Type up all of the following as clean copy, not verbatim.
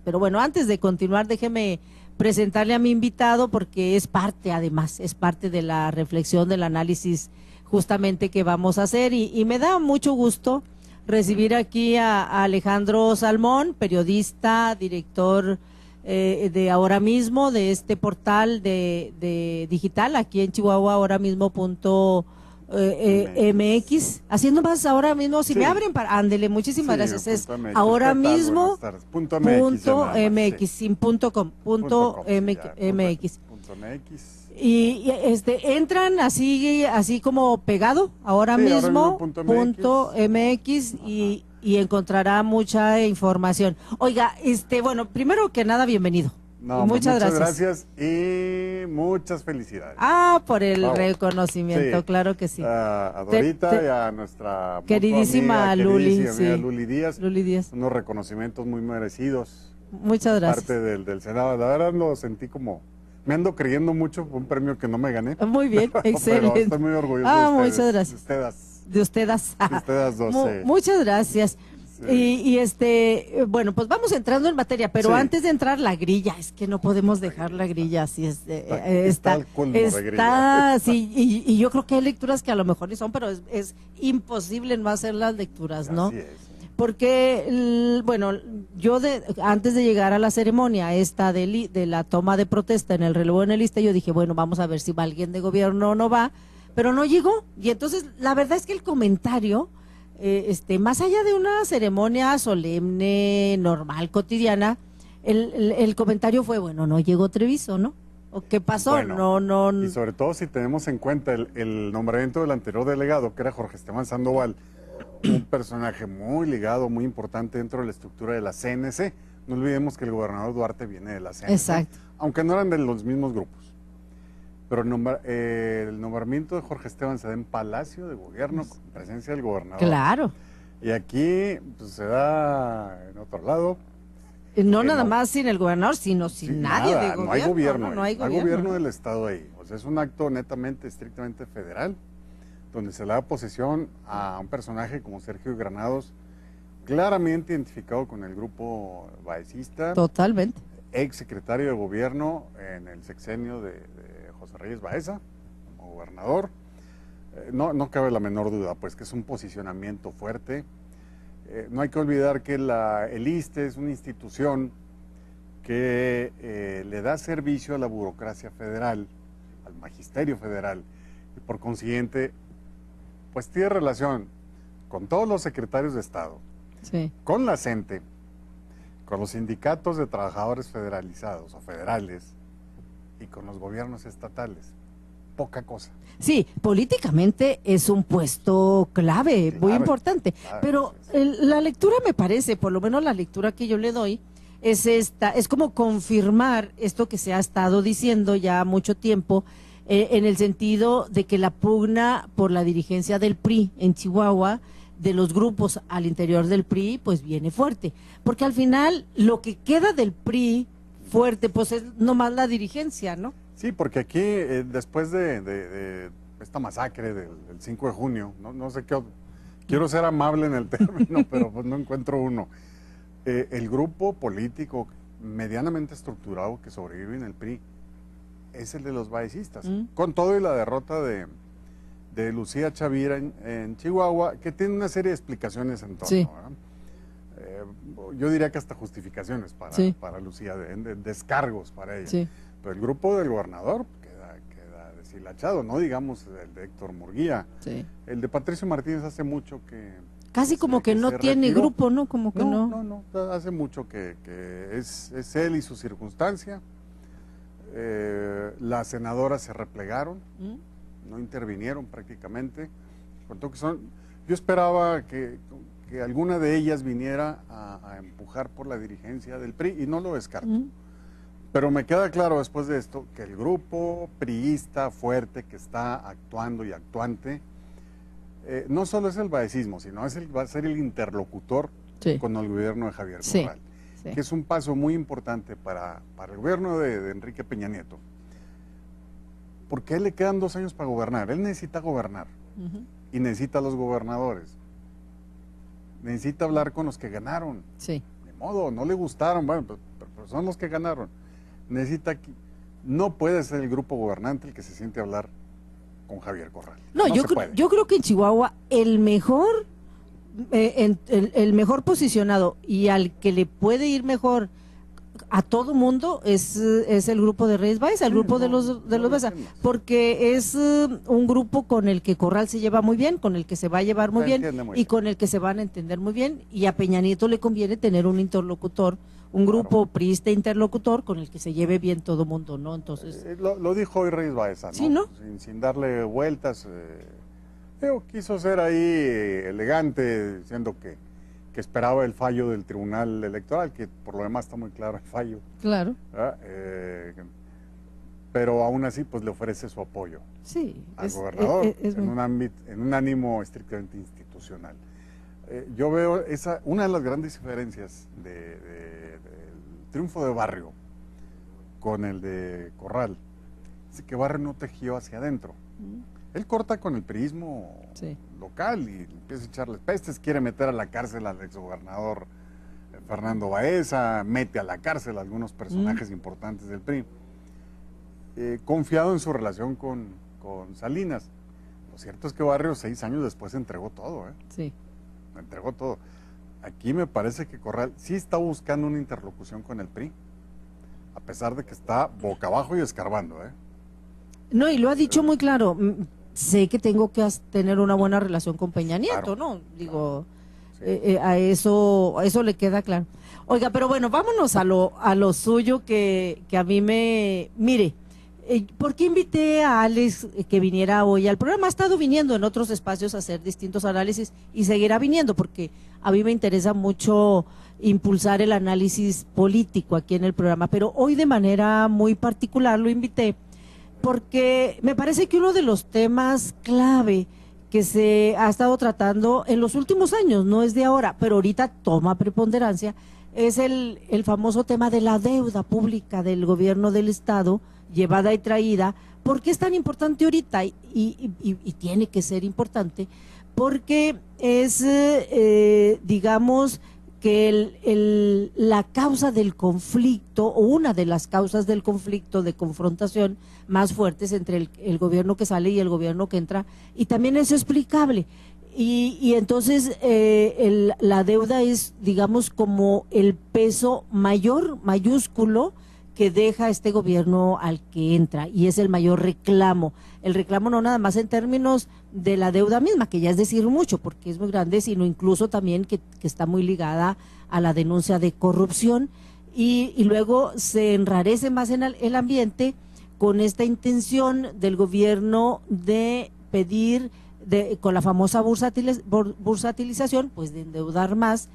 Pero bueno, antes de continuar, déjeme presentarle a mi invitado porque es parte, además, es parte de la reflexión, del análisis justamente que vamos a hacer y me da mucho gusto recibir aquí a Alejandro Salmón, periodista, director de Ahora Mismo, de este portal de digital aquí en Chihuahua, ahora mismo MX, haciendo más ahora mismo, si me Sí, abren para, ándele, muchísimas sí, gracias, es punto MX. ahora ¿Qué tal? mismo Buenas tardes. Punto MX ya nada más, sí. MX, sin punto com, Punto com, sí, ya. MX. Punto MX. Entran así como pegado, ahora Sí, ahora mismo mismo, punto punto MX. MX Ajá. y encontrará mucha información. Oiga, bueno, primero que nada, bienvenido. Y No, pues muchas muchas gracias. gracias y muchas felicidades. Por el Bravo. reconocimiento, Sí, claro que sí. a Te- Dorita y te- a nuestra mutua amiga, Queridísima Luli, queridísima amiga sí, Luli Díaz, Luli Díaz. unos reconocimientos muy merecidos Muchas de parte gracias. del Senado. La verdad lo sentí como, me ando creyendo mucho, fue un premio que no me gané, Muy bien, pero estoy excelente. muy orgulloso de Muchas ustedes, gracias. De ustedes. de ustedes dos, sí, Muchas gracias. sí, Bueno, pues vamos entrando en materia, pero sí, antes de entrar la grilla, es que no podemos dejar la grilla así, está al colmo de grilla. sí, y yo creo que hay lecturas que a lo mejor ni son, pero es imposible no hacer las lecturas, ¿no? Así es. Porque, bueno, antes de llegar a la ceremonia esta de la toma de protesta en el relevo en el lista, yo dije, bueno, vamos a ver si va alguien de gobierno o no va, pero no llegó. Y entonces, la verdad es que el comentario, más allá de una ceremonia solemne, normal, cotidiana, el comentario fue, bueno, no llegó Treviso, ¿no? ¿O qué pasó? Bueno, No. y sobre todo si tenemos en cuenta el nombramiento del anterior delegado, que era Jorge Esteban Sandoval, un personaje muy ligado, muy importante dentro de la estructura de la CNC. No olvidemos que el gobernador Duarte viene de la CNC, Exacto. aunque no eran de los mismos grupos. Pero el nombramiento de Jorge Esteban se da en Palacio de Gobierno, con presencia del gobernador. Claro. Y aquí pues, se da en otro lado. No nada más sin el gobernador, sino Sí, sin nadie nada, de gobierno. no hay gobierno, No hay no hay gobierno. gobierno del Estado ahí. O sea, es un acto netamente, estrictamente federal, donde se le da posesión a un personaje como Sergio Granados, claramente identificado con el grupo baecista, Totalmente. ex secretario de gobierno en el sexenio de José Reyes Baeza, como gobernador. No cabe la menor duda, pues que es un posicionamiento fuerte. No hay que olvidar que el ISSSTE es una institución que le da servicio a la burocracia federal, al magisterio federal, y por consiguiente, pues tiene relación con todos los secretarios de Estado, Sí. con la CENTE, con los sindicatos de trabajadores federalizados o federales y con los gobiernos estatales. Poca cosa. Sí, políticamente es un puesto clave, muy importante, pero la lectura me parece, por lo menos la lectura que yo le doy, es como confirmar esto que se ha estado diciendo ya mucho tiempo, en el sentido de que la pugna por la dirigencia del PRI en Chihuahua, de los grupos al interior del PRI, pues viene fuerte, porque al final lo que queda del PRI fuerte, pues es nomás la dirigencia, ¿no? Sí, porque aquí, después de esta masacre del 5 de junio, no sé qué, quiero ser amable en el término, pero pues no encuentro uno. El grupo político medianamente estructurado que sobrevive en el PRI es el de los baecistas, con todo y la derrota de Lucía Chavira en Chihuahua, que tiene una serie de explicaciones en torno, Sí. yo diría que hasta justificaciones para Lucía, de descargos para ella. Sí. Pero el grupo del gobernador queda deshilachado, no digamos el de Héctor Murguía. Sí. El de Patricio Martínez hace mucho que... Casi como que no tiene retiró. grupo, ¿no? Como que no. No, hace mucho que es él y su circunstancia. Las senadoras se replegaron, no intervinieron prácticamente. Por tanto que yo esperaba que alguna de ellas viniera a empujar por la dirigencia del PRI y no lo descarto. Pero me queda claro después de esto que el grupo priista fuerte que está actuando y actuante no solo es el baecismo, sino va a ser el interlocutor con el gobierno de Javier Corral, que es un paso muy importante para el gobierno de Enrique Peña Nieto. Porque a él le quedan 2 años para gobernar, él necesita gobernar y necesita a los gobernadores, necesita hablar con los que ganaron. Sí. modo, no le gustaron, bueno, pero son los que ganaron. No puede ser el grupo gobernante el que se siente a hablar con Javier Corral. No, yo creo que en Chihuahua el mejor posicionado y al que le puede ir mejor a todo mundo es el grupo de Reyes Baeza, el grupo de los Baeza, porque es un grupo con el que Corral se lleva muy bien, con el que se va a llevar muy bien y con el que se van a entender muy bien, y a Peña Nieto le conviene tener un interlocutor, un grupo priista interlocutor con el que se lleve bien todo mundo, ¿no? Entonces lo dijo hoy Reyes Baeza, ¿no? Sí, ¿no? Sin darle vueltas, quiso ser ahí elegante, diciendo que esperaba el fallo del Tribunal Electoral, que por lo demás está muy claro el fallo. Claro. Pero aún así, pues le ofrece su apoyo al gobernador en un ánimo estrictamente institucional. Yo veo una de las grandes diferencias del triunfo de Barrio con el de Corral, es que Barrio no tejió hacia adentro. Él corta con el priismo local y empieza a echarles pestes, quiere meter a la cárcel al exgobernador Fernando Baeza, mete a la cárcel a algunos personajes importantes del PRI, confiado en su relación con Salinas. Lo cierto es que Barrio 6 años después entregó todo, entregó todo. Aquí me parece que Corral sí está buscando una interlocución con el PRI, a pesar de que está boca abajo y escarbando, No, y lo ha dicho muy claro. Sé que tengo que tener una buena relación con Peña Nieto, ¿no? Digo, a eso le queda claro. Oiga, pero bueno, vámonos a lo suyo que a mí mire, ¿por qué invité a Alex que viniera hoy al programa? Ha estado viniendo en otros espacios a hacer distintos análisis y seguirá viniendo, porque a mí me interesa mucho impulsar el análisis político aquí en el programa, pero hoy de manera muy particular lo invité porque me parece que uno de los temas clave que se ha estado tratando en los últimos años, no es de ahora, pero ahorita toma preponderancia, es el famoso tema de la deuda pública del gobierno del Estado, llevada y traída. ¿Por qué es tan importante ahorita? Y tiene que ser importante, porque es, digamos, que la causa del conflicto, o una de las causas del conflicto de confrontación más fuertes entre el gobierno que sale y el gobierno que entra, y también es explicable. Y entonces la deuda es, digamos, como el peso mayúsculo que deja este gobierno al que entra, y es el mayor reclamo. El reclamo no nada más en términos de la deuda misma, que ya es decir mucho, porque es muy grande, sino incluso también que está muy ligada a la denuncia de corrupción, y luego se enrarece más en el ambiente con esta intención del gobierno de pedir, con la famosa bursatilización, pues de endeudar más,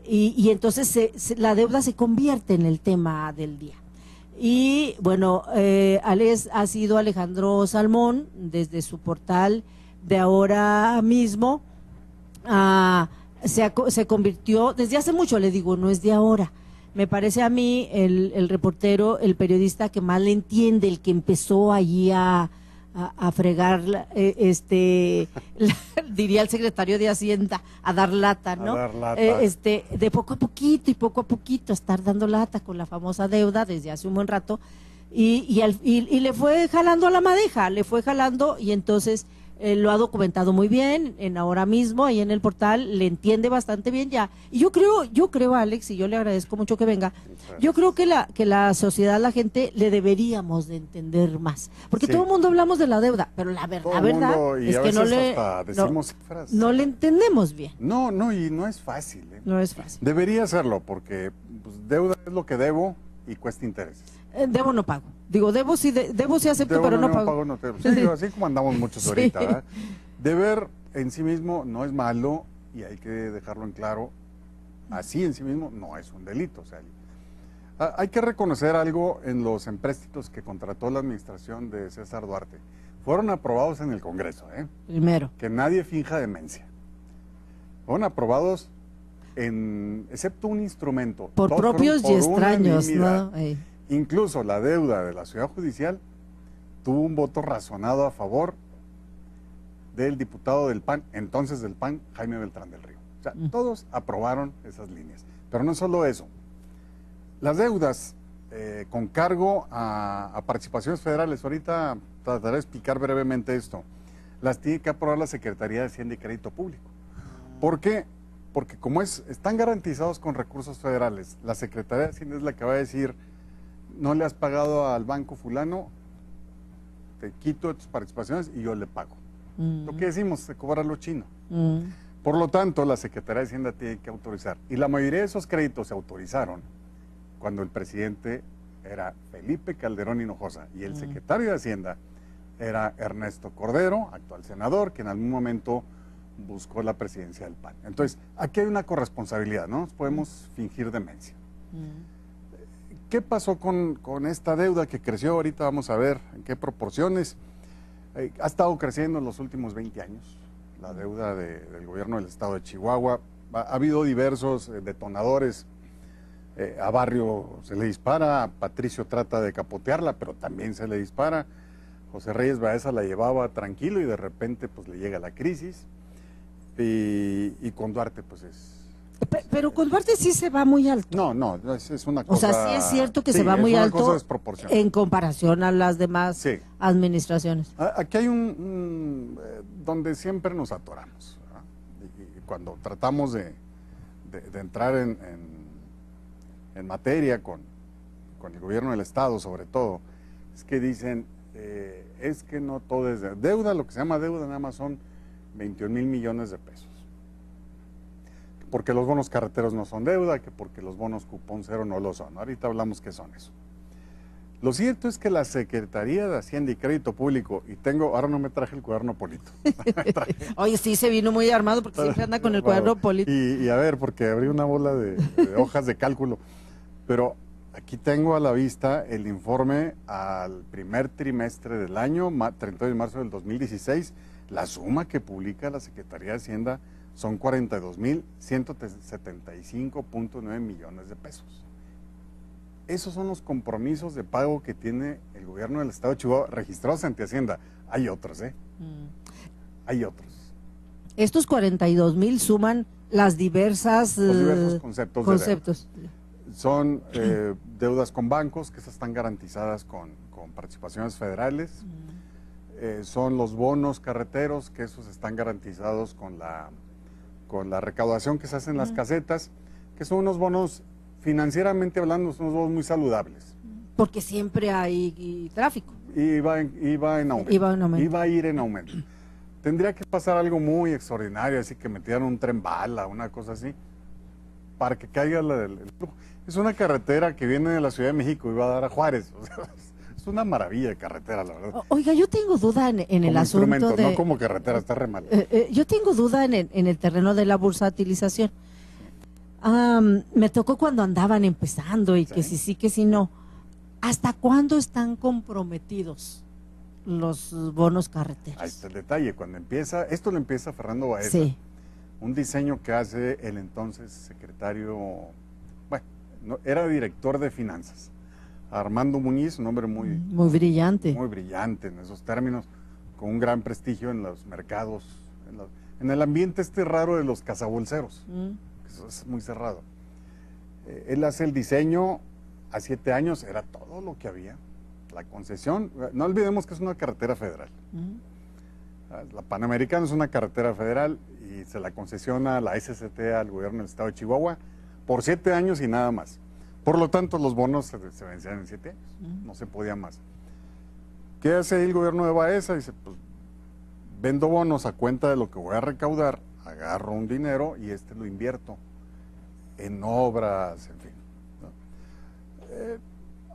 y entonces la deuda se convierte en el tema del día. Y bueno, ha sido Alejandro Salmón, desde su portal de ahora mismo, se convirtió, desde hace mucho, le digo, no es de ahora. Me parece a mí el reportero, el periodista que más le entiende, el que empezó allí a fregar, diría el secretario de Hacienda, a dar lata, ¿no? A dar lata. De poco a poquito, estar dando lata con la famosa deuda desde hace un buen rato, y le fue jalando a la madeja, y entonces lo ha documentado muy bien en ahora mismo, ahí en el portal, le entiende bastante bien ya. Y yo creo, Alex, y yo le agradezco mucho que venga, yo creo que la sociedad, la gente, le deberíamos de entender más. Porque todo el mundo hablamos de la deuda, pero la verdad es que no le entendemos bien. No, y no es fácil. No es fácil. Debería hacerlo, porque pues, deuda es lo que debo y cuesta intereses. Debo no pago. Digo, debo sí acepto, pero no pago. Sí, así como andamos muchos ahorita, ¿verdad? Deber en sí mismo no es malo, y hay que dejarlo en claro. Así en sí mismo no es un delito. O sea, hay que reconocer algo en los empréstitos que contrató la administración de César Duarte. Fueron aprobados en el Congreso, Primero. Que nadie finja demencia. Fueron aprobados excepto un instrumento. Por propios y extraños, ¿no? Incluso la deuda de la Ciudad Judicial tuvo un voto razonado a favor del diputado del PAN, entonces del PAN, Jaime Beltrán del Río. sea, todos aprobaron esas líneas. Pero no solo eso. Las deudas con cargo a participaciones federales, ahorita trataré de explicar brevemente esto, las tiene que aprobar la Secretaría de Hacienda y Crédito Público. ¿Por qué? Porque como están garantizados con recursos federales, la Secretaría de Hacienda es la que va a decir, no le has pagado al banco fulano, te quito de tus participaciones y yo le pago. Lo que decimos, se cobra lo chino. Por lo tanto, la Secretaría de Hacienda tiene que autorizar. Y la mayoría de esos créditos se autorizaron cuando el presidente era Felipe Calderón Hinojosa y el secretario de Hacienda era Ernesto Cordero, actual senador, que en algún momento buscó la presidencia del PAN. Entonces, aquí hay una corresponsabilidad, no nos podemos fingir demencia. ¿Qué pasó con esta deuda que creció? Ahorita vamos a ver en qué proporciones. Ha estado creciendo en los últimos 20 años, la deuda del gobierno del estado de Chihuahua. Ha habido diversos detonadores. A Barrio se le dispara, a Patricio trata de capotearla, pero también se le dispara. José Reyes Baeza la llevaba tranquilo y de repente pues le llega la crisis. Y con Duarte pues es... Pero con Duarte sí se va muy alto. No, es una cosa... O sea, sí es cierto que se va muy alto en comparación a las demás administraciones. Aquí hay donde siempre nos atoramos, ¿verdad? Y cuando tratamos de entrar en materia con el gobierno del estado sobre todo, es que dicen, es que no todo es deuda, lo que se llama deuda nada más son 21,000 millones de pesos. Porque los bonos carreteros no son deuda, que porque los bonos cupón cero no lo son. Ahorita hablamos qué son eso. Lo cierto es que la Secretaría de Hacienda y Crédito Público, ahora no me traje el cuaderno Polito. Oye, sí, se vino muy armado porque siempre anda con el cuaderno Polito. Y a ver, porque abrí una bola de hojas de cálculo, pero aquí tengo a la vista el informe al primer trimestre del año, 31 de marzo del 2016, la suma que publica la Secretaría de Hacienda son 42,175,9 millones de pesos. Esos son los compromisos de pago que tiene el gobierno del estado de Chihuahua registrados ante Hacienda. Hay otros, Hay otros. Estos 42,000 suman los diversos conceptos. Son deudas con bancos, que esas están garantizadas con participaciones federales. Son los bonos carreteros, que esos están garantizados con la recaudación que se hace en las casetas, que son unos bonos, financieramente hablando, son unos bonos muy saludables. Porque siempre hay tráfico. Y va en aumento. Y va a ir en aumento. Tendría que pasar algo muy extraordinario, así que metieran un tren bala, una cosa así, para que caiga el flujo. Es una carretera que viene de la Ciudad de México y va a dar a Juárez. O sea, es una maravilla de carretera, la verdad. Oiga, yo tengo duda en el asunto de... No como carretera, está re mal. Yo tengo duda en el terreno de la bursatilización. Me tocó cuando andaban empezando y que sí, que sí, no. ¿Hasta cuándo están comprometidos los bonos carreteros? Ahí está el detalle. Cuando empieza, esto lo empieza Fernando Baeza. Sí. Un diseño que hace el entonces secretario, era director de finanzas. Armando Muñiz, un hombre muy brillante. Muy brillante en esos términos, con un gran prestigio en los mercados, en el ambiente raro de los cazabolseros, que eso es muy cerrado. Él hace el diseño, a 7 años era todo lo que había. La concesión, no olvidemos que es una carretera federal. La Panamericana es una carretera federal y se la concesiona la SCT al gobierno del estado de Chihuahua por 7 años y nada más. Por lo tanto, los bonos se vencían en 7 años, no se podía más. ¿Qué hace el gobierno de Baeza? Dice, pues, vendo bonos a cuenta de lo que voy a recaudar, agarro un dinero y lo invierto en obras, en fin.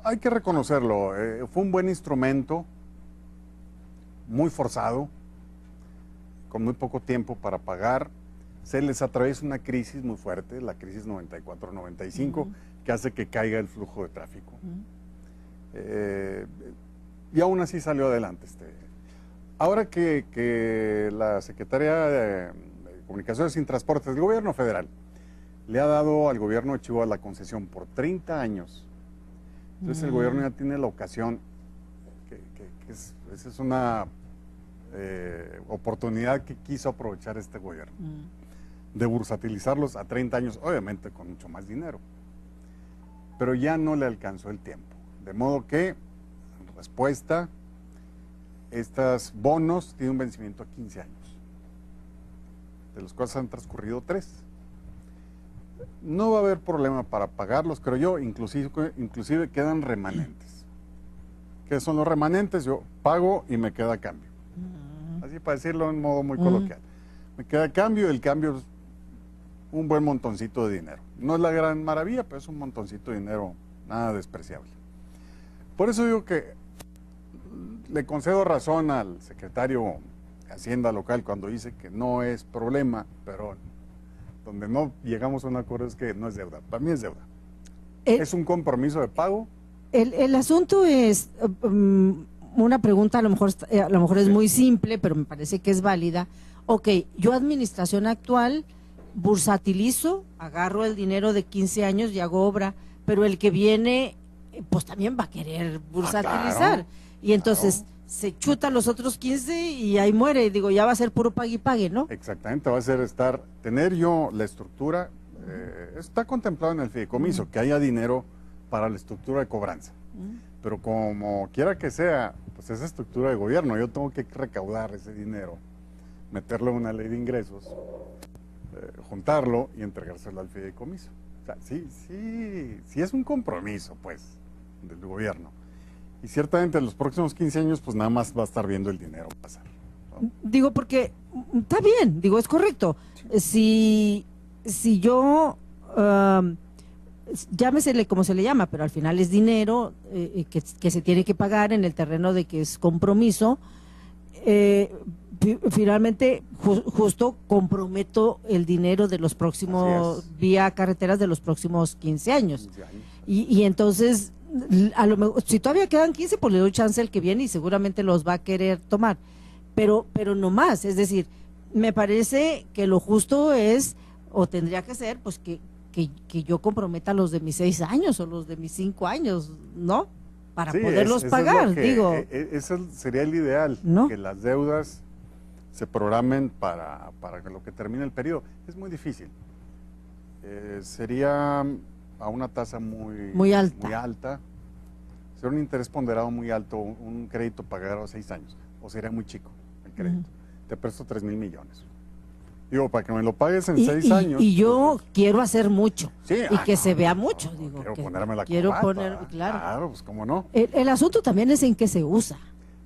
Hay que reconocerlo, fue un buen instrumento, muy forzado, con muy poco tiempo para pagar. Se les atraviesa una crisis muy fuerte, la crisis 94-95, que hace que caiga el flujo de tráfico. Y aún así salió adelante. Ahora que la Secretaría de Comunicaciones y Transportes del Gobierno Federal le ha dado al gobierno de Chihuahua la concesión por 30 años, entonces el gobierno ya tiene la ocasión, esa es una oportunidad que quiso aprovechar este gobierno, de bursatilizarlos a 30 años, obviamente con mucho más dinero. Pero ya no le alcanzó el tiempo. De modo que, en respuesta, estos bonos tienen un vencimiento a 15 años, de los cuales han transcurrido 3. No va a haber problema para pagarlos, creo yo, inclusive quedan remanentes. ¿Qué son los remanentes? Yo pago y me queda a cambio. Así para decirlo en modo muy coloquial. Me queda a cambio, el cambio es un buen montoncito de dinero. No es la gran maravilla, pero es un montoncito de dinero nada despreciable. Por eso digo que le concedo razón al secretario de Hacienda local cuando dice que no es problema, pero donde no llegamos a un acuerdo es que no es deuda. Para mí es deuda. Es un compromiso de pago. El asunto es una pregunta, a lo mejor es muy simple, pero me parece que es válida. Ok, yo administración actual bursatilizo, agarro el dinero de 15 años y hago obra, pero el que viene, pues también va a querer bursatilizar. Claro, y entonces se chuta los otros 15 y ahí muere. Digo, ya va a ser puro pague y pague, ¿no? Exactamente, va a ser tener yo la estructura, está contemplado en el fideicomiso, que haya dinero para la estructura de cobranza. Pero como quiera que sea, pues esa estructura de gobierno, yo tengo que recaudar ese dinero, meterlo en una ley de ingresos, juntarlo y entregárselo al fideicomiso. O sea, sí es un compromiso, pues, del gobierno. Y ciertamente en los próximos 15 años, pues nada más va a estar viendo el dinero pasar, ¿no? Digo, porque está bien, digo, es correcto. Si yo, llámesele como se le llama, pero al final es dinero que se tiene que pagar en el terreno de que es compromiso, finalmente justo comprometo el dinero de los próximos, vía carreteras de los próximos 15 años. Y entonces, a lo mejor, si todavía quedan 15, pues le doy chance al que viene y seguramente los va a querer tomar. Pero no más, es decir, me parece que lo justo es, o tendría que ser, pues que yo comprometa los de mis 6 años o los de mis 5 años, ¿no? Para poderlos pagar, digo. Eso sería el ideal, ¿no? Que las deudas se programen para lo que termine el periodo. Es muy difícil. Sería a una tasa muy alta. Sería un interés ponderado muy alto, un crédito pagado a 6 años. O sería muy chico el crédito. Te presto 3,000 millones. Digo, para que me lo pagues en 6 años. Y yo quiero hacer mucho. Sí, y que se vea mucho. Digo, quiero ponerme la quiero corbata. poner, claro. Claro, pues cómo no. El asunto también es en qué se usa.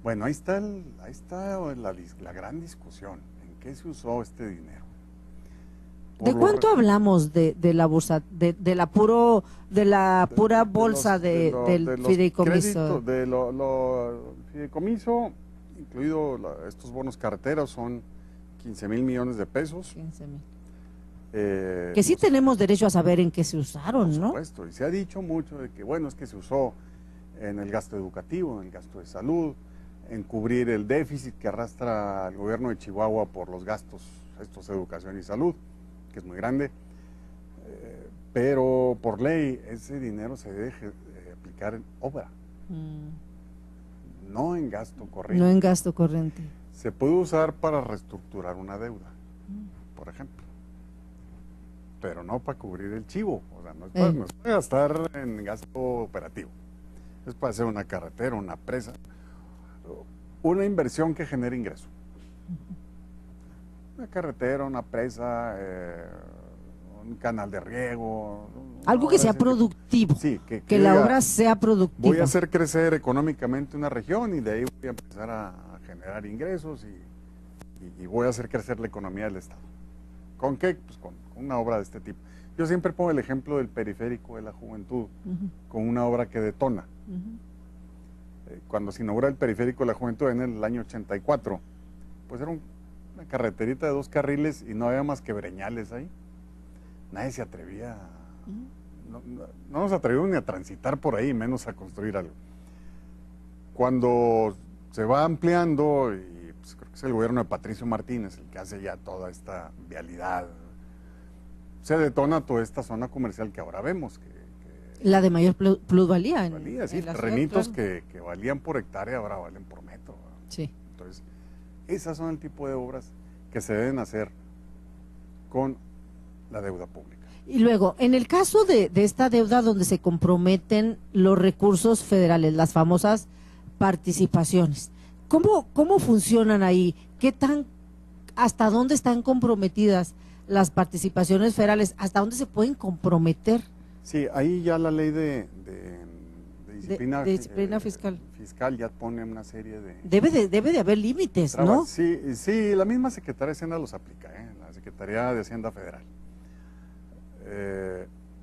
Bueno, ahí está la gran discusión. ¿En qué se usó este dinero? ¿De cuánto hablamos de la bolsa, de la pura bolsa del fideicomiso? Fideicomiso, incluido estos bonos carteras, son 15,000 millones de pesos. 15,000. Que sí tenemos derecho a saber en qué se usaron, ¿no? Por supuesto, y se ha dicho mucho de que, bueno, es que se usó en el gasto educativo, en el gasto de salud, en cubrir el déficit que arrastra el gobierno de Chihuahua por los gastos estos de educación y salud, que es muy grande, pero por ley ese dinero se debe aplicar en obra, no en gasto corriente. No en gasto corriente. Se puede usar para reestructurar una deuda, por ejemplo, pero no para cubrir el chivo. O sea, no es para gastar en gasto operativo, es para hacer una carretera, una presa, una inversión que genere ingreso. Una carretera, una presa, un canal de riego. Algo que sea productivo, sí, que la obra sea productiva. Voy a hacer crecer económicamente una región y de ahí voy a empezar a generar ingresos y voy a hacer crecer la economía del Estado. ¿Con qué? Pues con una obra de este tipo. Yo siempre pongo el ejemplo del periférico de la juventud, con una obra que detona. Cuando se inaugura el periférico de la juventud en el año 84, pues era una carreterita de 2 carriles y no había más que breñales ahí. Nadie se atrevía, no nos atrevimos ni a transitar por ahí, menos a construir algo. Cuando se va ampliando, y pues creo que es el gobierno de Patricio Martínez el que hace ya toda esta vialidad, se detona toda esta zona comercial que ahora vemos. La de mayor plusvalía. Sí, terrenitos que valían por hectárea ahora valen por metro. Sí. Entonces, esas son el tipo de obras que se deben hacer con la deuda pública. Y luego, en el caso de esta deuda donde se comprometen los recursos federales, las famosas participaciones, ¿cómo funcionan ahí? ¿Hasta dónde están comprometidas las participaciones federales? ¿Hasta dónde se pueden comprometer? Sí, ahí ya la ley de disciplina fiscal. Fiscal ya pone una serie de... Debe de haber límites, ¿no? Sí, la misma Secretaría de Hacienda los aplica, la Secretaría de Hacienda Federal.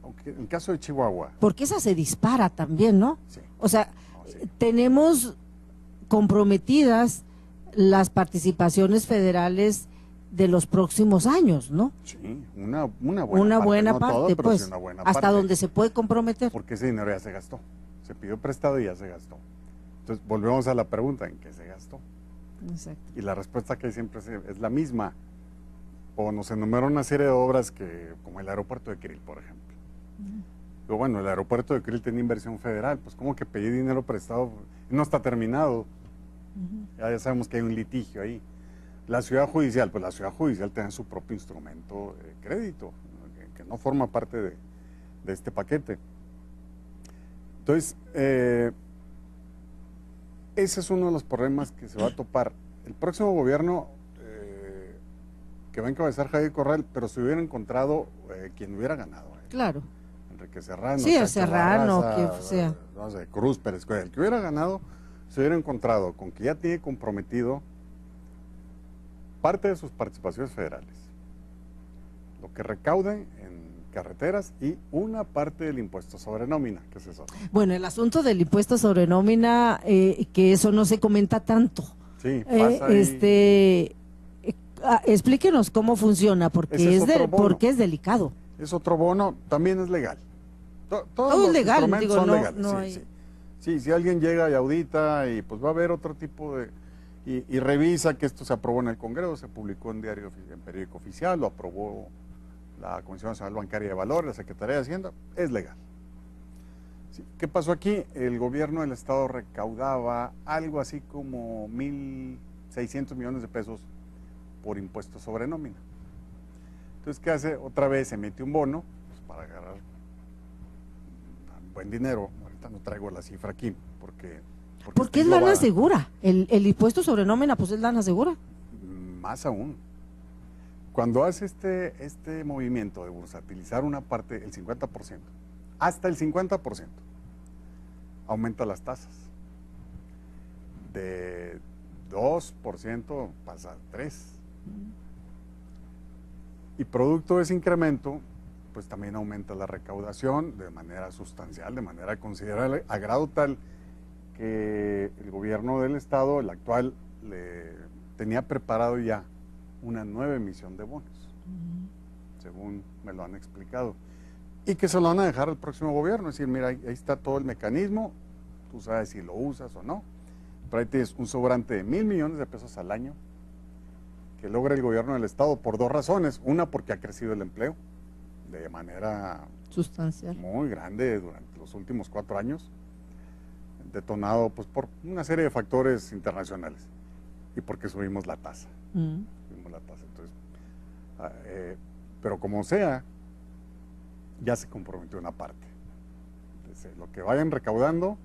Aunque en el caso de Chihuahua... Porque esa se dispara también, ¿no? Sí. O sea, tenemos comprometidas las participaciones federales de los próximos años, ¿no? Sí, una buena parte, no todo, pero pues, sí una buena hasta parte. donde se puede comprometer. Porque ese dinero ya se gastó, se pidió prestado y ya se gastó. Entonces volvemos a la pregunta, ¿en qué se gastó? Exacto. Y la respuesta que hay siempre es la misma. O nos enumeran una serie de obras como el aeropuerto de Krill, por ejemplo. Pero bueno, el aeropuerto de Krill tiene inversión federal, pues como que pedí dinero prestado, no está terminado. Ya sabemos que hay un litigio ahí. La ciudad judicial, pues la ciudad judicial tiene su propio instrumento de crédito, que no forma parte de este paquete. Entonces, ese es uno de los problemas que se va a topar. El próximo gobierno que va a encabezar Javier Corral, pero se hubiera encontrado quien hubiera ganado. Claro. Enrique Serrano. Sí, el Serrano, Barraza, que sea. No sé, Cruz, Pérez, el que hubiera ganado, se hubiera encontrado con que ya tiene comprometido parte de sus participaciones federales, lo que recauden en carreteras y una parte del impuesto sobre nómina, que es eso. Bueno, el asunto del impuesto sobre nómina, que eso no se comenta tanto. Sí, pasa explíquenos cómo funciona, porque es delicado. Es otro bono, también es legal. Todo es legal, digo, son no, legales, no sí, hay... sí. Sí, si alguien llega y audita y pues va a haber otro tipo de... Y revisa que esto se aprobó en el Congreso, se publicó en periódico oficial, lo aprobó la Comisión Nacional Bancaria de Valores, la Secretaría de Hacienda, es legal. Sí. ¿Qué pasó aquí? El gobierno del Estado recaudaba algo así como 1.600 millones de pesos por impuesto sobre nómina. Entonces, ¿qué hace? Otra vez se mete un bono pues, para agarrar buen dinero. Ahorita no traigo la cifra aquí, porque es lana segura. El impuesto sobre nómina, pues es lana segura. Más aún. Cuando hace este movimiento de bursatilizar una parte, el 50%, hasta el 50%, aumenta las tasas. De 2% pasa a 3%. Y producto de ese incremento, pues también aumenta la recaudación de manera sustancial, de manera considerable, a grado tal que el gobierno del Estado, el actual, tenía preparado ya una nueva emisión de bonos, según me lo han explicado, y que se lo van a dejar al próximo gobierno, es decir, mira, ahí está todo el mecanismo, tú sabes si lo usas o no, pero ahí tienes un sobrante de 1,000 millones de pesos al año, que logra el gobierno del Estado por dos razones. Una, porque ha crecido el empleo de manera sustancial, muy grande durante los últimos 4 años, detonado pues por una serie de factores internacionales y porque subimos la tasa. Entonces, pero como sea, ya se comprometió una parte. Entonces, lo que vayan recaudando,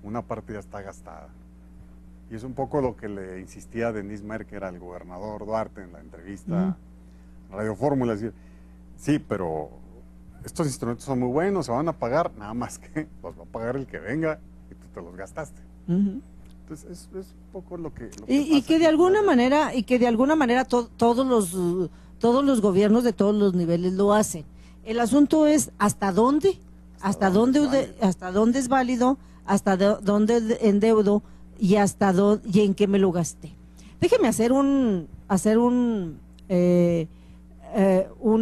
una parte ya está gastada. Y es un poco lo que le insistía a Denis Merker al gobernador Duarte en la entrevista en Radio Fórmula. Es decir, sí, pero estos instrumentos son muy buenos, se van a pagar, nada más que los va a pagar el que venga y tú te los gastaste. Entonces es un poco lo que y que de alguna manera todos los gobiernos de todos los niveles lo hacen. El asunto es hasta dónde es válido, hasta dónde endeudo y y en qué me lo gasté. Déjeme hacer un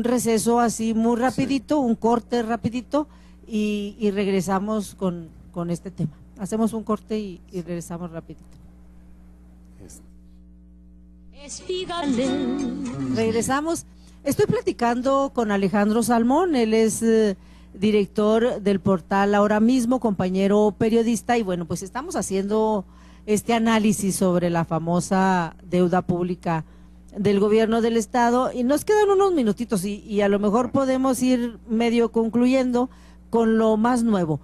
receso así muy rapidito, un corte rapidito y regresamos con este tema. Hacemos un corte y regresamos rapidito. Regresamos. Estoy platicando con Alejandro Salmón, él es director del portal Ahora Mismo, compañero periodista, y bueno, pues estamos haciendo este análisis sobre la famosa deuda pública del gobierno del estado, y nos quedan unos minutitos y a lo mejor podemos ir medio concluyendo con lo más nuevo.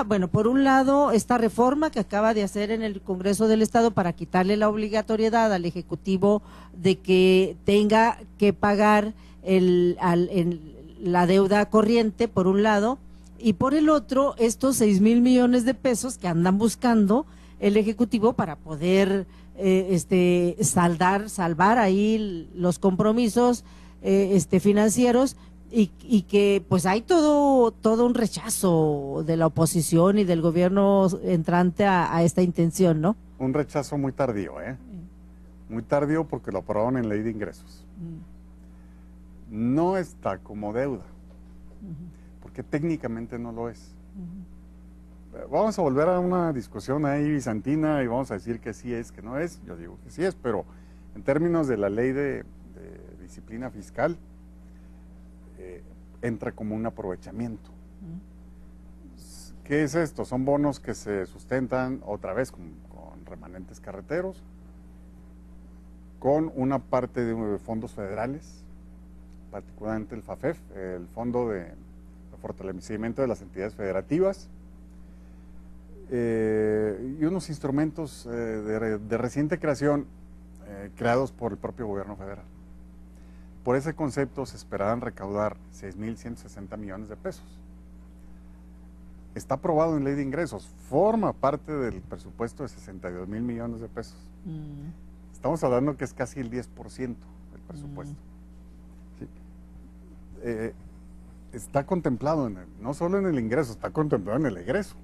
Bueno, por un lado, esta reforma que acaba de hacer en el Congreso del Estado para quitarle la obligatoriedad al Ejecutivo de que tenga que pagar la deuda corriente, por un lado, y por el otro, estos 6,000 millones de pesos que andan buscando el Ejecutivo para poder salvar ahí los compromisos financieros, y que pues hay todo un rechazo de la oposición y del gobierno entrante a esta intención, ¿no? Un rechazo muy tardío, muy tardío, porque lo aprobaron en ley de ingresos. No está como deuda, porque técnicamente no lo es. Vamos a volver a una discusión ahí bizantina y vamos a decir que sí es, que no es. Yo digo que sí es, pero en términos de la ley de disciplina fiscal, entra como un aprovechamiento. ¿Qué es esto? Son bonos que se sustentan otra vez con remanentes carreteros, con una parte de fondos federales, particularmente el FAFEF, el Fondo de Fortalecimiento de las Entidades Federativas, y unos instrumentos de reciente creación, creados por el propio gobierno federal. Por ese concepto se esperaban recaudar 6,160 millones de pesos. Está aprobado en ley de ingresos, forma parte del presupuesto de 62,000 millones de pesos. Estamos hablando que es casi el 10% del presupuesto. ¿Sí? Está contemplado, no solo en el ingreso, está contemplado en el egreso.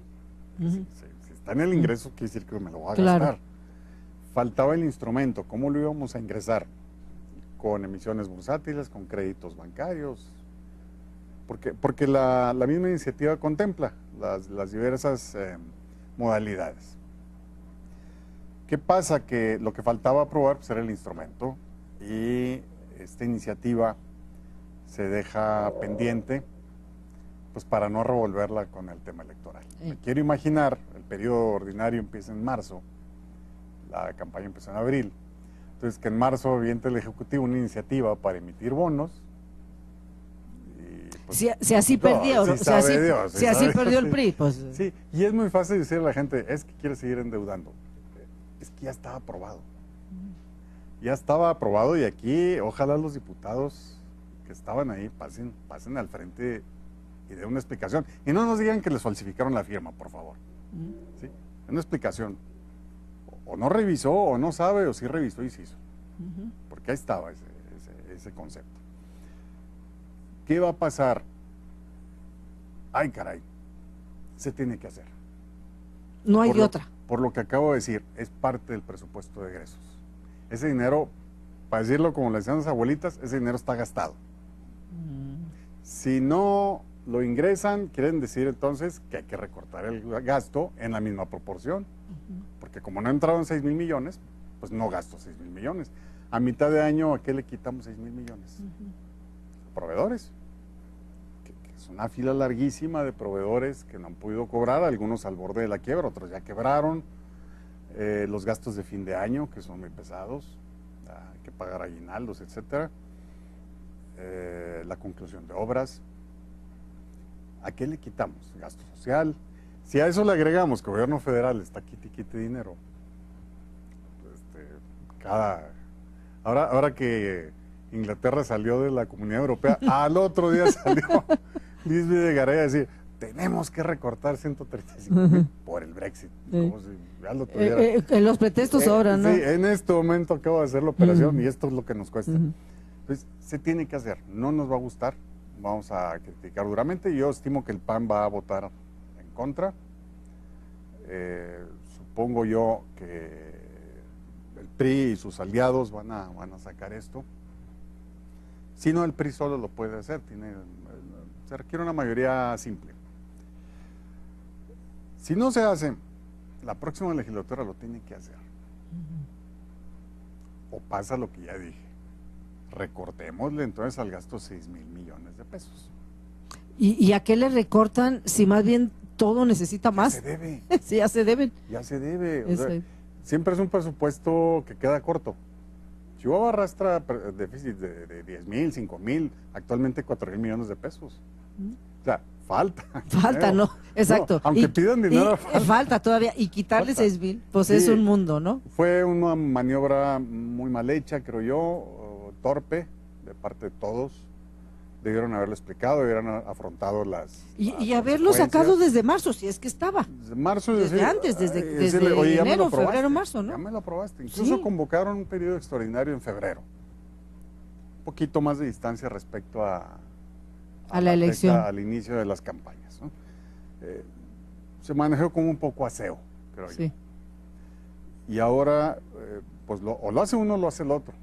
Si está en el ingreso, quiere decir que me lo voy a gastar. Faltaba el instrumento, ¿cómo lo íbamos a ingresar? Con emisiones bursátiles, con créditos bancarios, porque la misma iniciativa contempla las diversas modalidades. ¿Qué pasa? Que lo que faltaba aprobar pues, era el instrumento, y esta iniciativa se deja pendiente pues para no revolverla con el tema electoral. Me quiero imaginar, el periodo ordinario empieza en marzo, la campaña empieza en abril. Entonces, que en marzo aviente el Ejecutivo una iniciativa para emitir bonos. Y, pues, si así perdió, si así perdió el PRI. Pues. Sí, y es muy fácil decirle a la gente, es que quiere seguir endeudando. Es que ya estaba aprobado. Ya estaba aprobado, y aquí ojalá los diputados que estaban ahí pasen al frente y den una explicación. Y no nos digan que les falsificaron la firma, por favor. ¿Sí? Una explicación. O no revisó, o no sabe, o sí revisó y se hizo. Porque ahí estaba ese concepto. ¿Qué va a pasar? Ay, caray, se tiene que hacer. No hay de otra. Por lo que acabo de decir, es parte del presupuesto de egresos. Ese dinero, para decirlo como le decían las abuelitas, ese dinero está gastado. Si no lo ingresan, quieren decir entonces que hay que recortar el gasto en la misma proporción. Porque como no entraron 6,000 millones, pues no gasto 6,000 millones. A mitad de año, ¿a qué le quitamos 6,000 millones? Proveedores. Que es una fila larguísima de proveedores que no han podido cobrar, algunos al borde de la quiebra, otros ya quebraron. Los gastos de fin de año, que son muy pesados, hay que pagar aguinaldos, etcétera. La conclusión de obras. ¿A qué le quitamos? Gasto social. Si a eso le agregamos que el gobierno federal está quite dinero, ahora que Inglaterra salió de la Comunidad Europea, al otro día salió Luis Videgaray a decir, tenemos que recortar 135,000 por el Brexit. Como si ya lo tuviera. Los pretextos sobran, ¿no? Sí, en este momento acabo de hacer la operación y esto es lo que nos cuesta. Entonces, se tiene que hacer. No nos va a gustar, vamos a criticar duramente. Yo estimo que el PAN va a votar en contra. Supongo yo que el PRI y sus aliados van a sacar esto. Si no, el PRI solo lo puede hacer. Se requiere una mayoría simple. Si no se hace, la próxima legislatura lo tiene que hacer. O pasa lo que ya dije. Recortémosle entonces al gasto 6,000 millones de pesos. ¿Y a qué le recortan si más bien todo necesita más? Ya se debe. Sí, ya se deben. Ya se debe. O sea, siempre es un presupuesto que queda corto. Chihuahua arrastra déficit de 10,000, 5,000, actualmente 4,000 millones de pesos. O sea, falta. Falta, ¿no? Exacto. No, aunque pidan dinero, falta todavía. Y quitarle 6,000, pues sí, es un mundo, ¿no? Fue una maniobra muy mal hecha, creo yo, torpe, de parte de todos. Debieron haberlo explicado, debieron haber afrontado las y haberlo sacado desde marzo, si es que estaba. Desde marzo. Desde antes, desde oye, enero, febrero, marzo, ¿no? Ya me lo aprobaste. Incluso Sí. convocaron un periodo extraordinario en febrero. Un poquito más de distancia respecto a la elección. al inicio de las campañas, ¿no? Se manejó como un poco aseo, creo Sí. yo. Y ahora, pues o lo hace uno o lo hace el otro.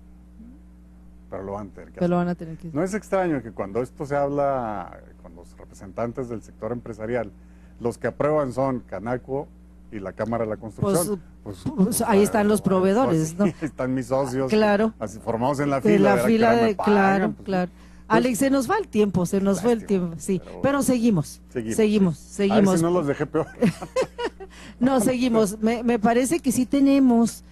Pero lo van a tener que hacer. Lo van a tener que hacer. No es extraño que cuando esto se habla con los representantes del sector empresarial, los que aprueban son Canaco y la Cámara de la Construcción. Pues ahí están los proveedores, pues, ¿no? sí, están mis socios. Claro. Así formados en la De fila. la fila que ahora me de, pagan, claro, pues, claro. pues, Alex, se nos va el tiempo, se nos fue el lástima, tiempo, sí. pero Pero seguimos. A ver si no los dejé peor. No, seguimos. Me parece que sí tenemos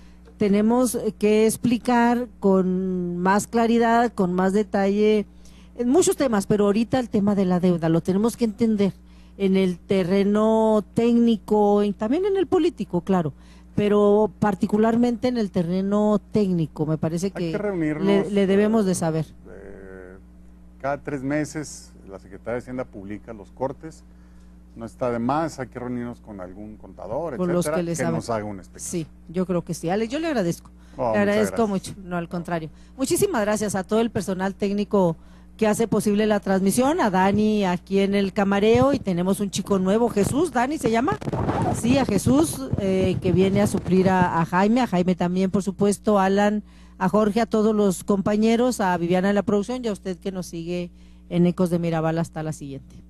que explicar con más claridad, con más detalle, en muchos temas, pero ahorita el tema de la deuda lo tenemos que entender en el terreno técnico y también en el político, claro, pero particularmente en el terreno técnico, me parece Hay que reunirnos, le debemos de saber. Cada 3 meses la Secretaría de Hacienda publica los cortes. No está de más, hay que reunirnos con algún contador, Con etcétera, los que nos haga una explicación. Sí, yo creo que sí. Alex, yo le agradezco. Oh, le agradezco muchas mucho, no, al contrario. Muchísimas gracias a todo el personal técnico que hace posible la transmisión, a Dani aquí en el camareo, y tenemos un chico nuevo, Jesús. ¿Dani se llama? Sí, a Jesús, que viene a suplir a Jaime también, por supuesto, a Alan, a Jorge, a todos los compañeros, a Viviana en la producción y a usted que nos sigue en Ecos de Mirabal. Hasta la siguiente.